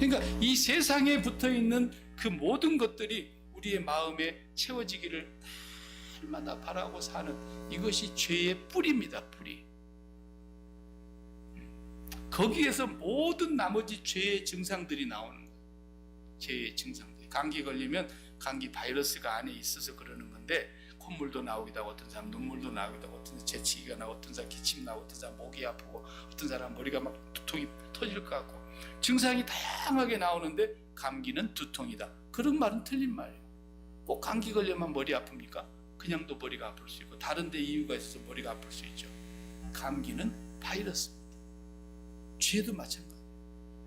A: 그러니까 이 세상에 붙어있는 그 모든 것들이 우리의 마음에 채워지기를 날마다 바라고 사는 이것이 죄의 뿌리입니다. 뿌리. 거기에서 모든 나머지 죄의 증상들이 나오는 거예요. 죄의 증상들. 감기 걸리면 감기 바이러스가 안에 있어서 그러는 건데 콧물도 나오기도 하고 어떤 사람 눈물도 나오기도 하고 어떤 사람 재채기가 나고 어떤 사람 기침 나고 어떤 사람 목이 아프고 어떤 사람 머리가 막 두통이 터질 것 같고 증상이 다양하게 나오는데 감기는 두통이다. 그런 말은 틀린 말이에요. 꼭 감기 걸려만 머리 아픕니까? 그냥도 머리가 아플 수 있고 다른 데 이유가 있어서 머리가 아플 수 있죠. 감기는 바이러스입니다. 죄도 마찬가지예요.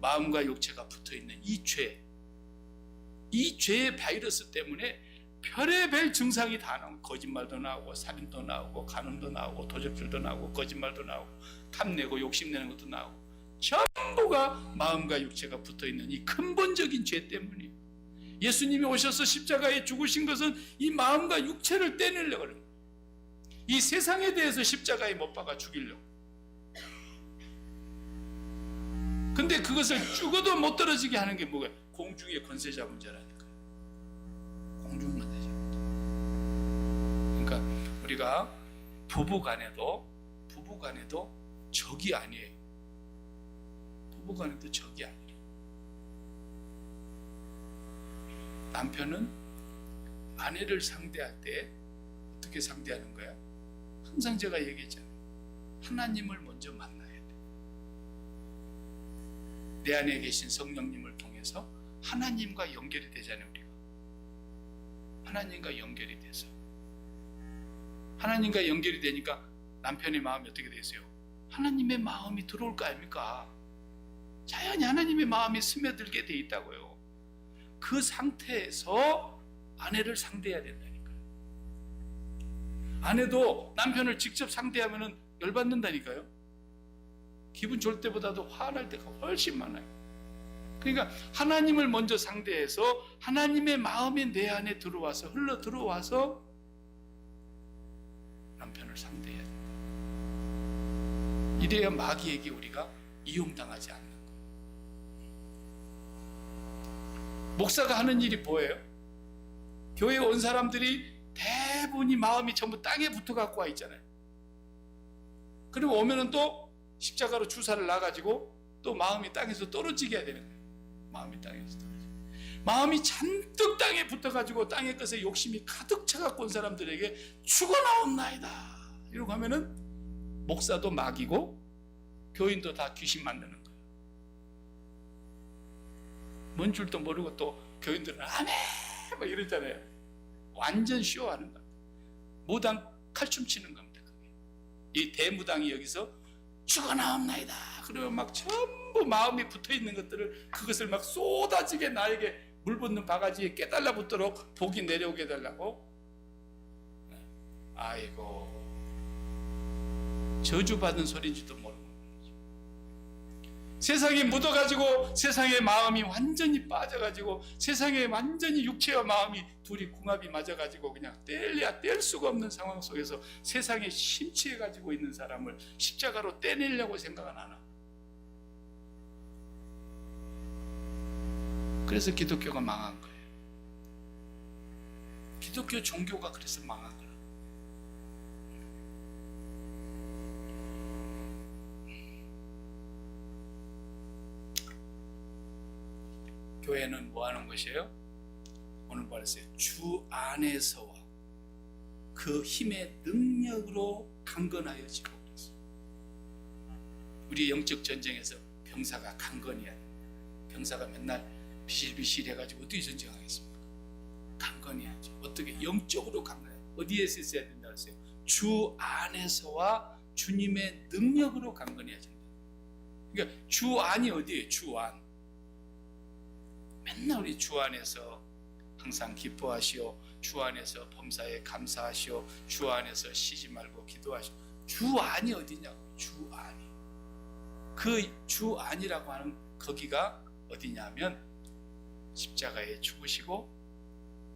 A: 마음과 육체가 붙어있는 이 죄, 이 죄의 바이러스 때문에 별의별 증상이 다 나오고 거짓말도 나오고 살인도 나오고 간음도 나오고 도적질도 나오고 거짓말도 나오고 탐내고 욕심내는 것도 나오고 전부가 마음과 육체가 붙어있는 이 근본적인 죄 때문이에요. 예수님이 오셔서 십자가에 죽으신 것은 이 마음과 육체를 떼내려고 하는 거예요. 이 세상에 대해서 십자가에 못 박아 죽이려고. 근데 그것을 죽어도 못 떨어지게 하는 게 뭐예요? 공중의 권세 잡은 자라니까요. 공중 권세 잡은 자. 그러니까 우리가 부부간에도 적이 아니에요. 부부간에도 적이 아니에요. 남편은 아내를 상대할 때 어떻게 상대하는 거야? 항상 제가 얘기했잖아요. 하나님을 먼저 만나야 돼. 내 안에 계신 성령님을 통해서 하나님과 연결이 되잖아요. 우리가 하나님과 연결이 돼서, 하나님과 연결이 되니까 남편의 마음이 어떻게 되세요? 하나님의 마음이 들어올 거 아닙니까? 자연히 하나님의 마음이 스며들게 돼 있다고요. 그 상태에서 아내를 상대해야 된다니까요. 아내도 남편을 직접 상대하면 열받는다니까요. 기분 좋을 때보다도 화날 때가 훨씬 많아요. 그러니까 하나님을 먼저 상대해서 하나님의 마음이 내 안에 들어와서, 흘러 들어와서 남편을 상대해야 된다. 이래야 마귀에게 우리가 이용당하지 않는 거예요. 목사가 하는 일이 뭐예요? 교회에 온 사람들이 대부분이 마음이 전부 땅에 붙어 갖고 와 있잖아요. 그리고 오면은 또 십자가로 주사를 놔가지고 또 마음이 땅에서 떨어지게 해야 되는 거예요. 마음이 땅에서 떨어지게. 마음이 잔뜩 땅에 붙어가지고 땅의 것에 욕심이 가득 차갖고 온 사람들에게 죽어나옵나이다 이러고 하면은 목사도 마귀고 교인도 다 귀신 만드는 거예요. 뭔 줄도 모르고 또 교인들은 아멘 막 이러잖아요. 완전 쇼하는 겁니다. 무당 칼춤 치는 겁니다. 그게. 이 대무당이 여기서 죽어나옵나이다 그러면 막 전부 마음이 붙어있는 것들을, 그것을 막 쏟아지게 나에게 물 붓는 바가지에 깨달라 붙도록 복이 내려오게 해달라고. 아이고, 저주받은 소리인지도 모르고 세상에 묻어가지고 세상의 마음이 완전히 빠져가지고 세상에 완전히 육체와 마음이 둘이 궁합이 맞아가지고 그냥 뗄래야 뗄 수가 없는 상황 속에서 세상에 심취해가지고 있는 사람을 십자가로 떼내려고 생각은 안 하고, 그래서 기독교가 망한 거예요. 기독교 종교가 그래서 망한 거예요. 교회는 뭐 하는 것이에요? 오늘 말했어요. 주 안에서와 그 힘의 능력으로 강건하여지고 그랬어요. 우리 영적 전쟁에서 병사가 강건해야 돼요. 병사가 맨날 비실비실 해가지고 어떻게 전쟁하겠습니까? 강건해야죠. 어떻게? 영적으로 강건해요. 어디에서 있어야 된다고 했어요? 주 안에서와 주님의 능력으로 강건해야 된다. 그러니까 주 안이 어디예요? 주 안. 맨날 우리 주 안에서 항상 기뻐하시오, 주 안에서 범사에 감사하시오, 주 안에서 쉬지 말고 기도하시오. 주 안이 어디냐고. 주 안이. 그 주 안이라고 하는 거기가 어디냐면 십자가에 죽으시고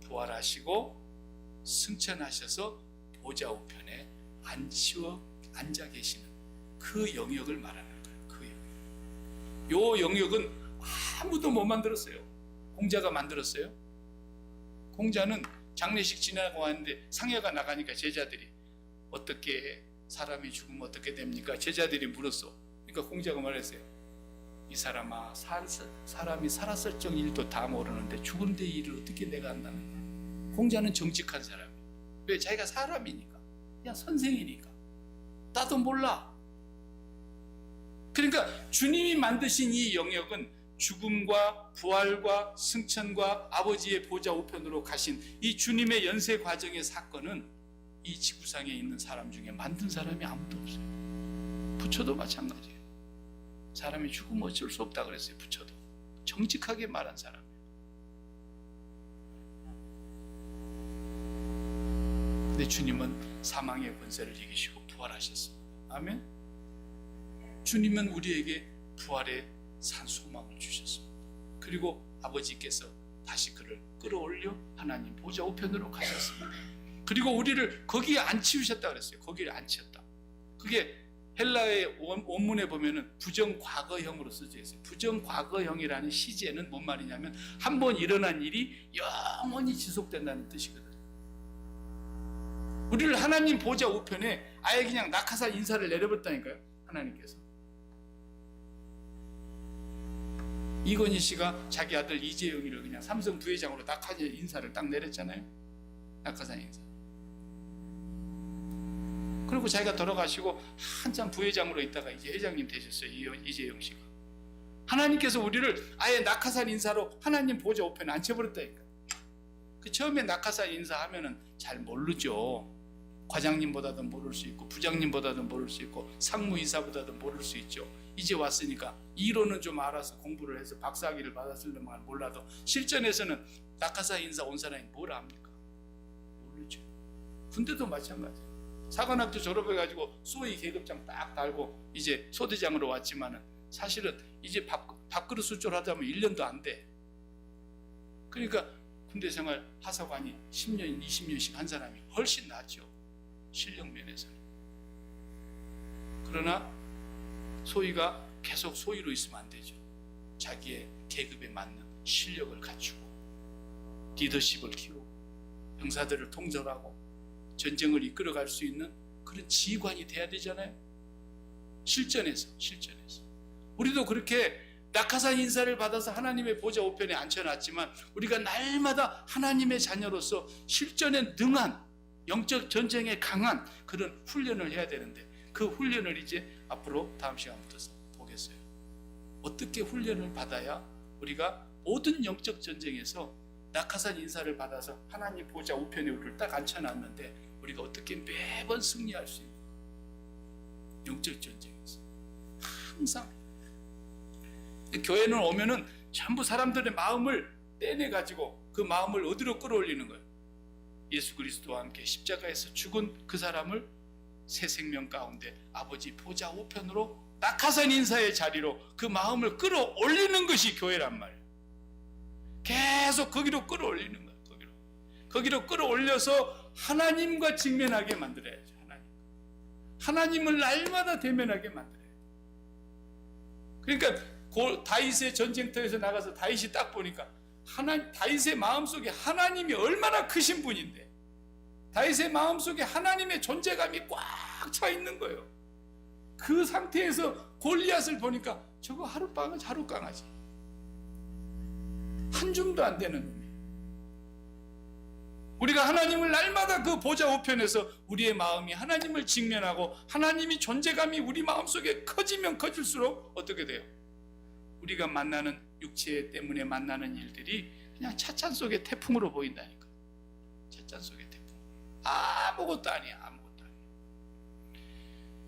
A: 부활하시고 승천하셔서 보좌 우편에 앉아 계시는 그 영역을 말하는 거예요. 그 영역. 요 영역은 아무도 못 만들었어요. 공자가 만들었어요. 공자는 장례식 지나고 하는데 상여가 나가니까 제자들이 어떻게 사람이 죽으면 어떻게 됩니까? 제자들이 물었어. 그러니까 공자가 말했어요. 이 사람아, 사람이 살았을 적 일도 다 모르는데 죽은 데 일을 어떻게 내가 안다는 거야. 공자는 정직한 사람이에요. 왜? 자기가 사람이니까, 그냥 선생이니까. 나도 몰라. 그러니까 주님이 만드신 이 영역은 죽음과 부활과 승천과 아버지의 보좌 우편으로 가신 이 주님의 연세 과정의 사건은 이 지구상에 있는 사람 중에 만든 사람이 아무도 없어요. 부처도 마찬가지예요. 사람이 죽으면 어쩔 수 없다 그랬어요. 부처도 정직하게 말한 사람이에요. 근데 주님은 사망의 권세를 이기시고 부활하셨습니다. 아멘. 주님은 우리에게 부활의 산 소망을 주셨습니다. 그리고 아버지께서 다시 그를 끌어올려 하나님 보좌 우편으로 가셨습니다. 그리고 우리를 거기에 안 치우셨다 그랬어요. 거기를 안 치웠다. 그게 헬라의 원문에 보면은 부정과거형으로 써져 있어요. 부정과거형이라는 시제는 뭔 말이냐면 한 번 일어난 일이 영원히 지속된다는 뜻이거든요. 우리를 하나님 보좌 우편에 아예 그냥 낙하산 인사를 내려버렸다니까요. 하나님께서. 이건희 씨가 자기 아들 이재용이를 그냥 삼성 부회장으로 낙하산 인사를 딱 내렸잖아요. 낙하산 인사. 그리고 자기가 돌아가시고 한참 부회장으로 있다가 이제 회장님 되셨어요. 이재용 씨가. 하나님께서 우리를 아예 낙하산 인사로 하나님 보좌 우편에 앉혀버렸다니까. 그 처음에 낙하산 인사하면은 잘 모르죠. 과장님보다도 모를 수 있고 부장님보다도 모를 수 있고 상무이사보다도 모를 수 있죠. 이제 왔으니까 이론은 좀 알아서 공부를 해서 박사학위를 받았을려면 몰라도 실전에서는 낙하산 인사 온 사람이 뭘 압니까? 모르죠. 군대도 마찬가지예요. 사관학교 졸업해가지고 소위 계급장 딱 달고 이제 소대장으로 왔지만은 사실은 이제 밥그릇 수술하자면 1년도 안 돼. 그러니까 군대 생활 하사관이 10년, 20년씩 한 사람이 훨씬 낫죠. 실력 면에서는. 그러나 소위가 계속 소위로 있으면 안 되죠. 자기의 계급에 맞는 실력을 갖추고 리더십을 키우고 병사들을 통솔하고 전쟁을 이끌어갈 수 있는 그런 지휘관이 돼야 되잖아요. 실전에서. 우리도 그렇게 낙하산 인사를 받아서 하나님의 보좌 우편에 앉혀놨지만 우리가 날마다 하나님의 자녀로서 실전에 능한 영적 전쟁에 강한 그런 훈련을 해야 되는데 그 훈련을 이제 앞으로 다음 시간부터 보겠어요. 어떻게 훈련을 받아야 우리가 모든 영적 전쟁에서 낙하산 인사를 받아서 하나님 보좌 우편에 우리를 딱 앉혀놨는데 우리가 어떻게 매번 승리할 수 있는 영적 전쟁에서 항상 교회는 오면은 전부 사람들의 마음을 떼내가지고 그 마음을 어디로 끌어올리는 거예요? 예수 그리스도와 함께 십자가에서 죽은 그 사람을 새 생명 가운데 아버지 보좌 우편으로 낙하산 인사의 자리로 그 마음을 끌어올리는 것이 교회란 말이에요. 계속 거기로 끌어올리는 거예요. 거기로 끌어올려서 하나님과 직면하게 만들어야죠. 하나님을 날마다 대면하게 만들어야죠. 그러니까 다윗의 전쟁터에서 나가서 다윗이 딱 보니까 다윗의 마음속에 하나님이 얼마나 크신 분인데 다윗의 마음속에 하나님의 존재감이 꽉 차 있는 거예요. 그 상태에서 골리앗을 보니까 저거 하룻강아지 한 줌도 안 되는 놈이에요. 우리가 하나님을 날마다 그 보좌 우편에서 우리의 마음이 하나님을 직면하고 하나님이 존재감이 우리 마음속에 커지면 커질수록 어떻게 돼요? 우리가 만나는 육체 때문에 만나는 일들이 그냥 찻잔 속의 태풍으로 보인다니까. 찻잔 속의 태풍. 아무것도 아니야.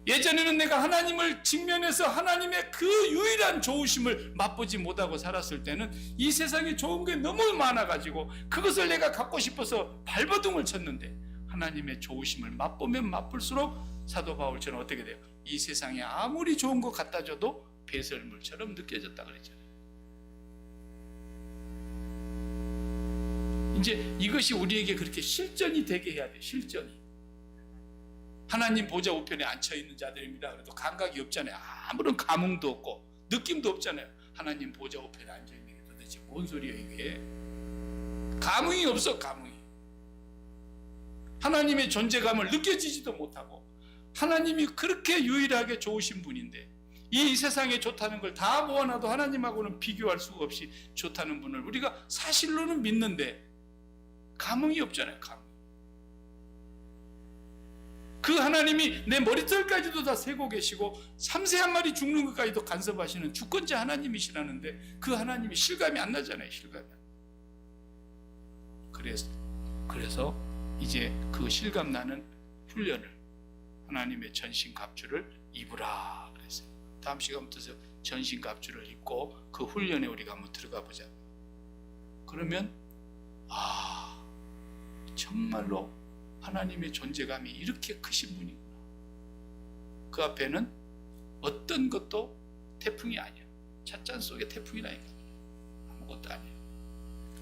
A: 예전에는 내가 하나님을 직면해서 하나님의 그 유일한 좋으심을 맛보지 못하고 살았을 때는 이 세상에 좋은 게 너무 많아가지고 그것을 내가 갖고 싶어서 발버둥을 쳤는데 하나님의 좋으심을 맛보면 맛볼수록 사도 바울처럼 어떻게 돼요? 이 세상에 아무리 좋은 거 갖다 줘도 배설물처럼 느껴졌다 그랬잖아요. 이제 이것이 우리에게 그렇게 실전이 되게 해야 돼요. 실전이. 하나님 보좌 우편에 앉혀있는 자들입니다. 그래도 감각이 없잖아요. 아무런 감흥도 없고 느낌도 없잖아요. 하나님 보좌 우편에 앉아있는 게 도대체 뭔 소리예요 이게. 감흥이 없어. 감흥이. 하나님의 존재감을 느껴지지도 못하고 하나님이 그렇게 유일하게 좋으신 분인데 이 세상에 좋다는 걸 다 모아놔도 하나님하고는 비교할 수가 없이 좋다는 분을 우리가 사실로는 믿는데 감흥이 없잖아요. 감흥. 그 하나님이 내 머리털까지도 다 세고 계시고 삼세 한 마리 죽는 것까지도 간섭하시는 주권자 하나님이시라는데 그 하나님이 실감이 안 나잖아요. 실감이 안 나요. 그래서 이제 그 실감 나는 훈련을 하나님의 전신갑주를 입으라 그랬어요. 다음 시간부터 전신갑주를 입고 그 훈련에 우리가 한번 들어가 보자. 그러면 정말로 하나님의 존재감이 이렇게 크신 분이구나. 그 앞에는 어떤 것도 태풍이 아니야. 찻잔 속의 태풍이라니까. 아무것도 아니에요.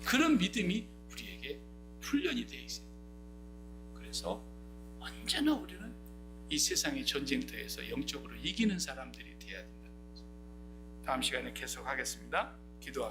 A: 그런 믿음이 우리에게 훈련이 되어 있어요. 그래서 언제나 우리는 이 세상의 전쟁터에서 영적으로 이기는 사람들이 되어야 된다는 거죠. 다음 시간에 계속하겠습니다. 기도합니다.